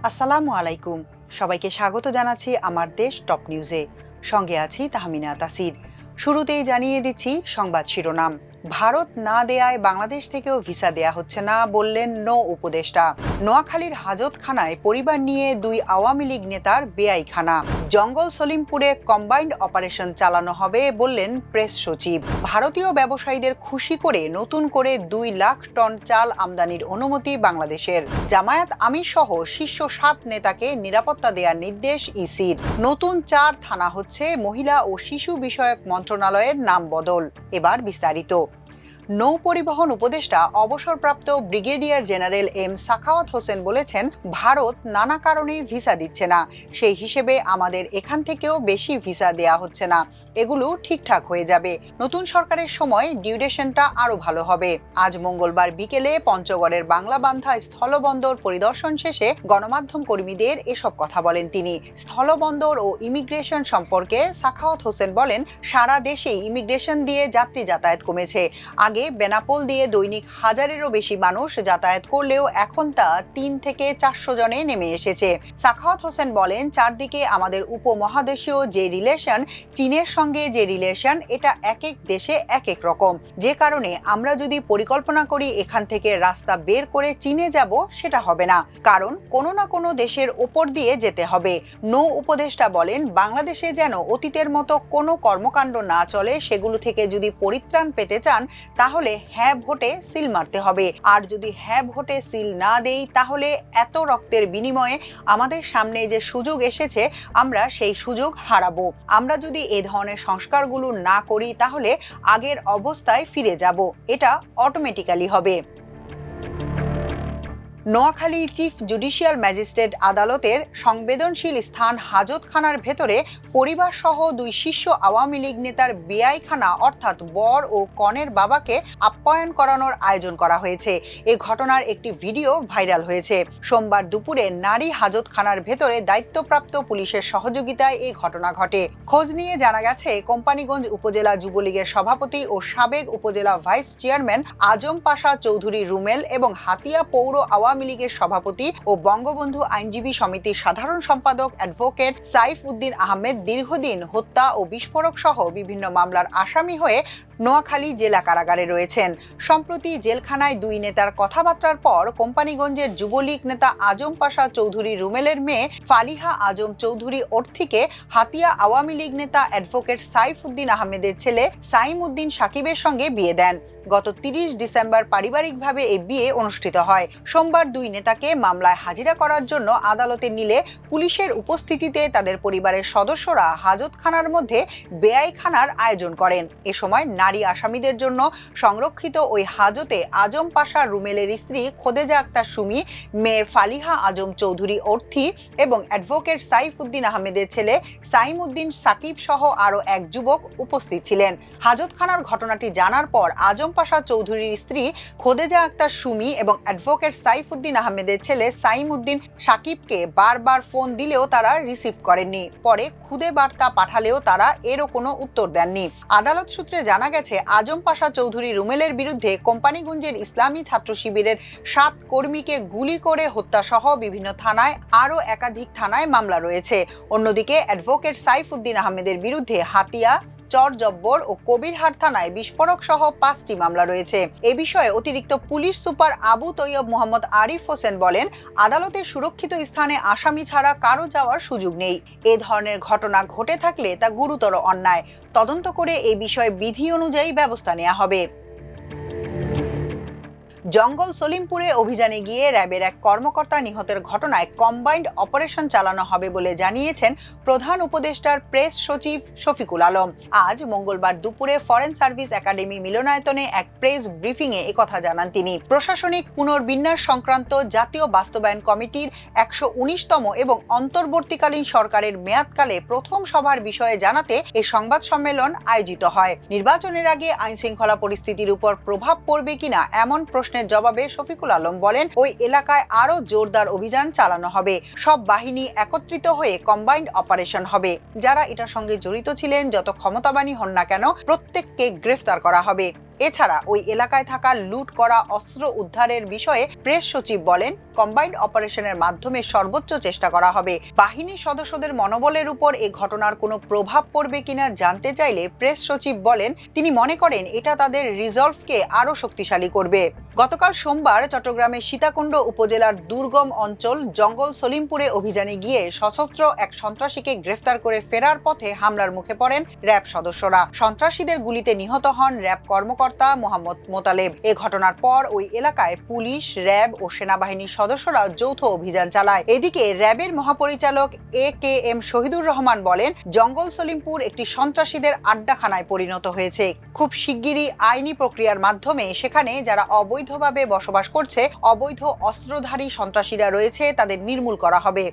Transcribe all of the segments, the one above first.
আসসালামু আলাইকুম। সবাইকে স্বাগত জানাচ্ছি আমার দেশ টপ নিউজে। সঙ্গে আছি তাহমিনা তাসির। শুরুতেই জানিয়ে দিচ্ছি সংবাদ শিরোনাম। ভারত না দেয়ায় বাংলাদেশ থেকেও ভিসা দেয়া হচ্ছে না বললেন নৌ উপদেষ্টা। নোয়াখালীর হাজতখানায় পরিবার নিয়ে দুই আওয়ামী লীগ নেতার বেআইখানা। জঙ্গল সলিমপুরে কম্বাইন্ড অপারেশন চালানো হবে বললেন প্রেস সচিব। ভারতীয় ব্যবসায়ীদের খুশি করে নতুন করে 2 লাখ টন চাল আমদানির অনুমতি বাংলাদেশের। জামায়াত আমির সহ শীর্ষ 7 নেতাকে নিরাপত্তা দেওয়ার নির্দেশ ইসির। নতুন 4 থানা হচ্ছে মহিলা ও শিশু বিষয়ক মন্ত্রণালয়ের নাম বদল। এবার বিস্তারিত। নৌ পরিবহন উপদেষ্টা অবসরপ্রাপ্ত brigadier general M Sakhawat Hossain বলেছেন, ভারত নানা কারণে ভিসা দিচ্ছে না, সেই হিসেবে আমাদের এখান থেকেও বেশি ভিসা দেয়া হচ্ছে না। এগুলো ঠিকঠাক হয়ে যাবে। নতুন সরকারের সময় ডিউরেশনটা আরো ভালো হবে। আজ মঙ্গলবার বিকেলে পঞ্চগড়ের বাংলাবান্ধা স্থলবন্দর পরিদর্শন শেষে গণমাধ্যম কর্মীদের এসব কথা বলেন তিনি। স্থলবন্দর ও ইমিগ্রেশন সম্পর্কে সাখাওয়াত হোসেন বলেন, সারা দেশেই ইমিগ্রেশন দিয়ে যাত্রী যাতায়াত কমেছে। আগে বেনাপোল দিয়ে দৈনিক 1000-এরও বেশি মানুষ যাতায়াত করলেও এখন তা 3 থেকে 400 জনে নেমে এসেছে। সাখাওয়াত হোসেন বলেন, চারদিকে আমাদের উপমহাদেশীয় যে রিলেশন, চীনের সঙ্গে যে রিলেশন, এটা এক এক দেশে এক এক রকম। যে কারণে আমরা যদি পরিকল্পনা করি এখান থেকে রাস্তা বের করে চীনে যাব, সেটা হবে না, কারণ কোনো না কোনো দেশের ওপর দিয়ে যেতে হবে। নৌ উপদেষ্টা বলেন, বাংলাদেশে যেন অতীতের মতো কোনো কর্মকাণ্ড না চলে, সেগুলো থেকে যদি পরিত্রাণ পেতে চান তাহলে হ্যাঁ ভোটে সিল মারতে হবে। আর যদি হ্যাঁ ভোটে সিল না দেই তাহলে এত রক্তের বিনিময়ে আমাদের সামনে যে সুযোগ এসেছে, আমরা সেই সুযোগ হারাবো। আমরা যদি এ ধরনের সংস্কারগুলো না করি তাহলে আগের অবস্থায় ফিরে যাব। এটা অটোমেটিক্যালি হবে। নোয়াখালী চিফ জুডিশিয়াল ম্যাজিস্ট্রেট আদালতের সংবেদনশীল স্থান হাজতখানার ভেতরে পরিবার সহ 2 শীর্ষ আওয়ামী লীগ নেতার বেআইখানা অর্থাৎ বর ও কনের বাবাকে আপ্যায়ন করানোর আয়োজন করা হয়েছে। এই ঘটনার একটি ভিডিও ভাইরাল হয়েছে। সোমবার দুপুরে নারী হাজতখানার ভেতরে দায়িত্বপ্রাপ্ত পুলিশের সহযোগিতায় এই ঘটনা ঘটে। খোঁজ নিয়ে জানা গেছে, কোম্পানীগঞ্জ উপজেলা যুবলীগের সভাপতি ও সাবেক উপজেলা ভাইস চেয়ারম্যান আজম পাশা চৌধুরী রুমেল এবং হাতিয়া পৌর আওয়ামী লীগের সভাপতি ও বঙ্গবন্ধু আইনজীবী সমিতির সাধারণ সম্পাদক অ্যাডভোকেট সাইফ উদ্দিন আহমেদ দীর্ঘদিন হত্যা ও বিস্ফোরক সহ বিভিন্ন মামলার আসামি হয়ে নোয়াখালী জেলা কারাগারে রয়েছেন। সম্প্রতি জেলখানায় 2 নেতার কথাবার্তার পর কোম্পানীগঞ্জের যুবলীগ নেতা আজম পাশা চৌধুরী রুমেলের মেয়ে ফালিহা আজম চৌধুরী অর্থীকে হাতিয়া আওয়ামী লীগ নেতা অ্যাডভোকেট সাইফ উদ্দিন আহমেদের ছেলে সাইম উদ্দিন সাকিবের সঙ্গে বিয়ে দেন। গত 30 ডিসেম্বর পারিবারিকভাবে এই বিয়ে অনুষ্ঠিত হয়। সোমবার 2 নেতাকে মামলায় হাজিরা করার জন্য আদালতে নিলে পুলিশের উপস্থিতিতে তাদের পরিবারের সদস্যরা হাজতখানার মধ্যে বেআইখানার আয়োজন করেন। এ সময় নারী আসামিদের জন্য সংরক্ষিত ওই হাজতে আজম পাশা রুমেলের স্ত্রী খোদেজা আক্তার সুমি, মেয়ে ফালিহা আজম চৌধুরী অর্থী এবং অ্যাডভোকেট সাইফ উদ্দিন আহমেদের ছেলে সাইম উদ্দিন সাকিব সহ আরও এক যুবক উপস্থিত ছিলেন। হাজতখানার ঘটনাটি জানার পর আজম পাশা চৌধুরীর স্ত্রী খোদেজা আক্তার সুমি এবং অ্যাডভোকেট সাইফ উদ্দিন আহমেদের ছেলে সাইম উদ্দিন সাকিবকে বারবার ফোন দিলেও তারা রিসিভ করেননি। পরে খুদে বার্তা পাঠালেও তারা এরও কোনো উত্তর দেননি। আদালত সূত্রে জানা গেছে, আজম পাশা চৌধুরী রুমেলের বিরুদ্ধে কোম্পানীগঞ্জের ইসলামী ছাত্র শিবিরের 7 কর্মীকে গুলি করে হত্যা সহ বিভিন্ন থানায় আরও একাধিক থানায় মামলা রয়েছে। অন্যদিকে অ্যাডভোকেট সাইফ উদ্দিন আহমেদের বিরুদ্ধে হাতিয়া, চরজব্বর ও কবিরহাট থানায় বিস্ফোরক সহ 5টি মামলা রয়েছে। এ বিষয়ে অতিরিক্ত পুলিশ সুপার আবু তৈয়ব মোহাম্মদ আরিফ হোসেন বলেন, আদালতের সুরক্ষিত স্থানে আসামি ছাড়া কারো যাওয়ার সুযোগ নেই। এ ধরনের ঘটনা ঘটে থাকলে তা গুরুতর অন্যায়। তদন্ত করে এ বিষয়ে বিধি অনুযায়ী ব্যবস্থা নেওয়া হবে। জঙ্গল সলিমপুরে অভিযানে গিয়ে র্যাবের এক কর্মকর্তা নিহতের ঘটনায় কম্বাইন্ড অপারেশন চালানো হবে বলে জানিয়েছেন প্রধান উপদেষ্টার প্রেস সচিব শফিকুল আলম। আজ মঙ্গলবার দুপুরে ফরেন সার্ভিস একাডেমি মিলনায়তনে এক প্রেস ব্রিফিংয়ে একথা জানান তিনি। প্রশাসনিক পুনর্বিন্যাস সংক্রান্ত জাতীয় বাস্তবায়ন কমিটির 119তম এবং অন্তর্বর্তীকালীন সরকারের মেয়াদকালে প্রথম সভার বিষয়ে জানাতে এই সংবাদ সম্মেলন আয়োজিত হয়। নির্বাচনের আগে আইনশৃঙ্খলা পরিস্থিতির উপর প্রভাব পড়বে কিনা এমন প্রশ্নের জবাবে শফিকুল আলম বলেন, ওই এলাকায় আরো জোরদার অভিযান চালানো হবে। সব বাহিনী একত্রিত হয়ে কম্বাইন্ড অপারেশন হবে। যারা এটার সঙ্গে জড়িত ছিলেন, যত ক্ষমতাবানই হন না কেন, প্রত্যেককে গ্রেফতার করা হবে। এছাড়া ওই এলাকায় থাকা লুট করা অস্ত্র উদ্ধারের বিষয়ে প্রেস সচিব বলেন, কম্বাইন্ড অপারেশনের মাধ্যমে সর্বোচ্চ চেষ্টা করা হবে। বাহিনীর সদস্যদের মনোবলের উপর এ ঘটনার কোনো প্রভাব পড়বে কিনা জানতে চাইলে প্রেস সচিব বলেন, তিনি মনে করেন এটা তাদের রিজলভকে আরও শক্তিশালী করবে। গতকাল সোমবার চট্টগ্রামের সীতাকুণ্ড উপজেলার দুর্গম অঞ্চল জঙ্গল সলিমপুরে অভিযানে গিয়ে সশস্ত্র এক সন্ত্রাসীকে গ্রেফতার করে ফেরার পথে হামলার মুখে পড়েন র্যাব সদস্যরা। সন্ত্রাসীদের গুলিতে নিহত হন র্যাব কর্মকর্তা মোহাম্মদ মোতালেব। এ ঘটনার পর ওই এলাকায় পুলিশ, র্যাব ও সেনাবাহিনীর সদস্যরা যৌথ অভিযান চালায়। এদিকে র্যাবের মহাপরিচালক AKM শহীদুর রহমান বলেন, জঙ্গল সলিমপুর একটি সন্ত্রাসীদের আড্ডাখানায় পরিণত হয়েছে। খুব শিগগিরই আইনি প্রক্রিয়ার মাধ্যমে সেখানে যারা অবৈধভাবে বসবাস করছে, অবৈধ অস্ত্রধারী সন্ত্রাসীরা রয়েছে, তাদের নির্মূল করা হবে।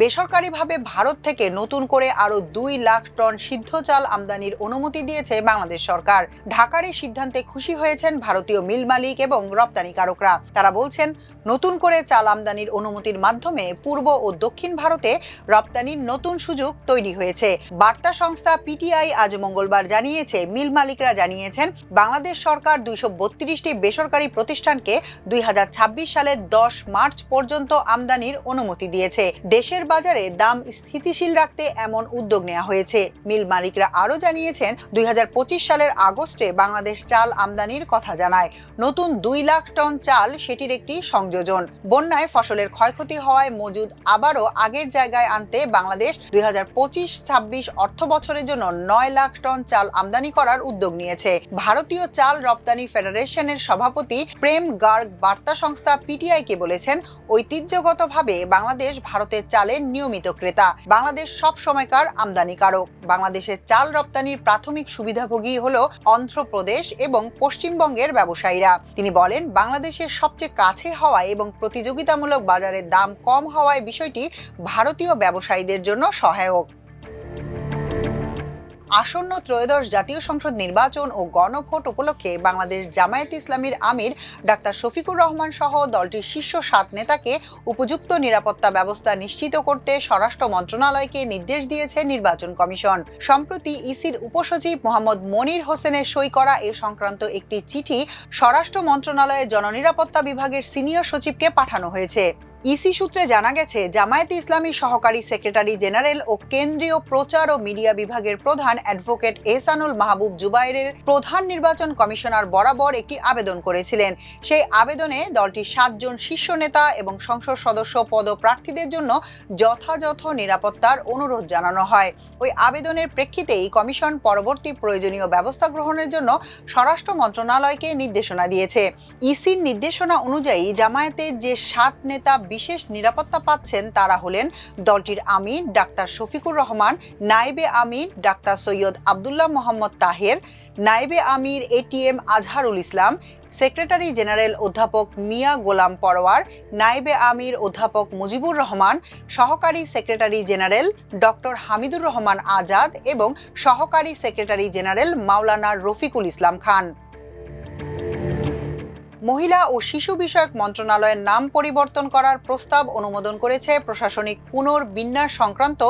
বেসরকারিভাবে ভারত থেকে নতুন করে আরও 2 লাখ টন সিদ্ধ চাল আমদানির অনুমতি দিয়েছে বাংলাদেশ সরকার। ঢাকার এই সিদ্ধান্তে খুশি হয়েছেন ভারতীয় মিল মালিক এবং রপ্তানিকারকরা। তারা বলছেন, নতুন করে চাল আমদানির অনুমতির মাধ্যমে পূর্ব ও দক্ষিণ ভারতে রপ্তানির নতুন সুযোগ তৈরি হয়েছে। বার্তা সংস্থা PTI আজ মঙ্গলবার জানিয়েছে, মিল মালিকরা জানিয়েছেন বাংলাদেশ সরকার 232টি বেসরকারি প্রতিষ্ঠানকে 2026 সালের 10 মার্চ পর্যন্ত আমদানির অনুমতি দিয়েছে। দেশের বাজারে দাম স্থিতিশীল রাখতে এমন উদ্যোগ নেওয়া হয়েছে। মিল মালিকরা আরও জানিয়েছেন, 2025 সালের আগস্টে বাংলাদেশ চাল আমদানির কথা জানায়। নতুন 2 লাখ টন চাল সেটির একটি সংযোজন। বন্যায় ফসলের ক্ষয়ক্ষতি হওয়ায় মজুদ আবারও আগের জায়গায় আনতে বাংলাদেশ 2025-26 অর্থ বছরের জন্য 9 লাখ টন চাল আমদানি করার উদ্যোগ নিয়েছে। ভারতীয় চাল রপ্তানি ফেডারেশনের সভাপতি প্রেম গার্গ বার্তা সংস্থা PTI-কে বলেছেন, ঐতিহ্যগতভাবে বাংলাদেশ ভারতের চালের নিয়মিত ক্রেতা। বাংলাদেশ সব সময়কার আমদানিকারক। বাংলাদেশের চাল রপ্তানির প্রাথমিক সুবিধাভোগী হলো অন্ধ্রপ্রদেশ এবং পশ্চিমবঙ্গের ব্যবসায়ীরা। তিনি বলেন, বাংলাদেশের সবচেয়ে কাছে হওয়ায় এবং প্রতিযোগিতামূলক বাজারের দাম কম হওয়ায় বিষয়টি ভারতীয় ব্যবসায়ীদের জন্য সহায়ক। আসন্ন ত্রয়োদশ জাতীয় সংসদ নির্বাচন ও গণভোট উপলক্ষে বাংলাদেশ জামায়াতে ইসলামীর আমির ডাক্তার শফিকুর রহমান সহ দলটির শীর্ষ 7 নেতাকে উপযুক্ত নিরাপত্তা ব্যবস্থা নিশ্চিত করতে স্বরাষ্ট্র মন্ত্রণালয়কে নির্দেশ দিয়েছে নির্বাচন কমিশন। সম্প্রতি ইসির উপসচিব মোহাম্মদ মনির হোসেনের সই করা এ সংক্রান্ত একটি চিঠি স্বরাষ্ট্র মন্ত্রণালয়ের জননিরাপত্তা বিভাগের সিনিয়র সচিবকে পাঠানো হয়েছে। ইসি সূত্রে জানা গেছে, জামায়াতে ইসলামীর সহকারী সেক্রেটারি জেনারেল ও কেন্দ্রীয় প্রচার ও মিডিয়া বিভাগের প্রধান অ্যাডভোকেট এহসানুল মাহবুব জুবাইরের প্রধান নির্বাচন কমিশনার বরাবর একটি আবেদন করেছিলেন। সেই আবেদনে দলটির 7 জন শীর্ষ নেতা এবং সংসদ সদস্য পদপ্রার্থীদের জন্য যথাযথ নিরাপত্তার অনুরোধ জানানো হয়। ওই আবেদনের প্রেক্ষিতেই কমিশন পরবর্তী প্রয়োজনীয় ব্যবস্থা গ্রহণের জন্য স্বরাষ্ট্র মন্ত্রণালয়কে নির্দেশনা দিয়েছে। ইসির নির্দেশনা অনুযায়ী জামায়াতের যে 7 নেতা বিশেষ নিরাপত্তা পাচ্ছেন তারা হলেন দলটির আমির ডাক্তার শফিকুর রহমান, নায়েবে আমির ডাক্তার সৈয়দ আব্দুল্লাহ মোহাম্মদ তাহের, নায়েবে আমির ATM Azharul Islam, secretary general অধ্যাপক মিয়া গোলাম পরওয়ার, নায়েবে আমির অধ্যাপক মুজিবুর রহমান, সহকারী secretary general doctor Hamidur Rahman Azad এবং সহকারী সেক্রেটারি জেনারেল মাওলানা রফিকুল ইসলাম খান। মহিলা ও শিশু বিষয়ক মন্ত্রণালয়ের নাম পরিবর্তন করার প্রস্তাব অনুমোদন করেছে প্রশাসনিক পুনর্বিন্যাস সংক্রান্ত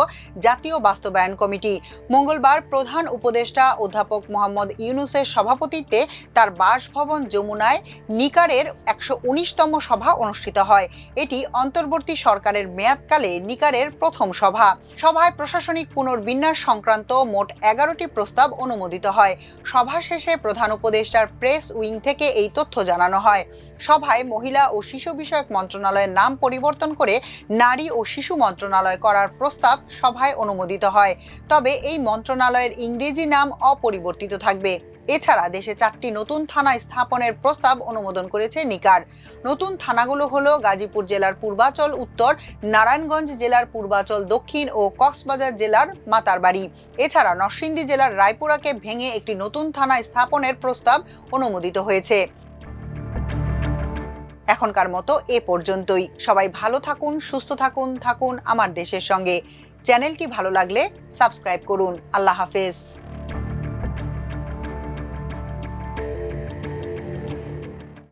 জাতীয় বাস্তবায়ন কমিটি। মঙ্গলবার প্রধান উপদেষ্টা অধ্যাপক মোহাম্মদ ইউনুসের সভাপতিত্বে তার বাসভবন যমুনায় নিকারের 119তম সভা অনুষ্ঠিত হয়। এটি অন্তর্বর্তী সরকারের মেয়াদকালে নিকারের প্রথম সভা। সভায় প্রশাসনিক পুনর্বিন্যাস সংক্রান্ত মোট 11টি প্রস্তাব অনুমোদিত হয়। সভা শেষে প্রধান উপদেষ্টার প্রেস উইং থেকে এই তথ্য জানানো হয়। সভায় মহিলা ও শিশু বিষয়ক মন্ত্রণালয়ের নাম পরিবর্তন করে নারী ও শিশু মন্ত্রণালয় করার প্রস্তাব সভায় অনুমোদিত হয়। তবে এই মন্ত্রণালয়ের ইংরেজি নাম অপরিবর্তিত থাকবে। এছাড়া দেশে 4টি নতুন থানা স্থাপনের প্রস্তাব অনুমোদন করেছে নিকার। নতুন থানাগুলো হলো গাজীপুর জেলার পূর্বাচল উত্তর, নারায়ণগঞ্জ জেলার পূর্বাচল দক্ষিণ ও কক্সবাজার জেলার মাতারবাড়ি। এছাড়া নরসিংদী জেলার রায়পুরাকে ভেঙে একটি নতুন থানা স্থাপনের প্রস্তাব অনুমোদিত হয়েছে। এখনকার মতো এ পর্যন্তই। সবাই ভালো থাকুন, সুস্থ থাকুন আমার দেশের সঙ্গে। চ্যানেলটি ভালো লাগলে সাবস্ক্রাইব করুন। আল্লাহ হাফেজ।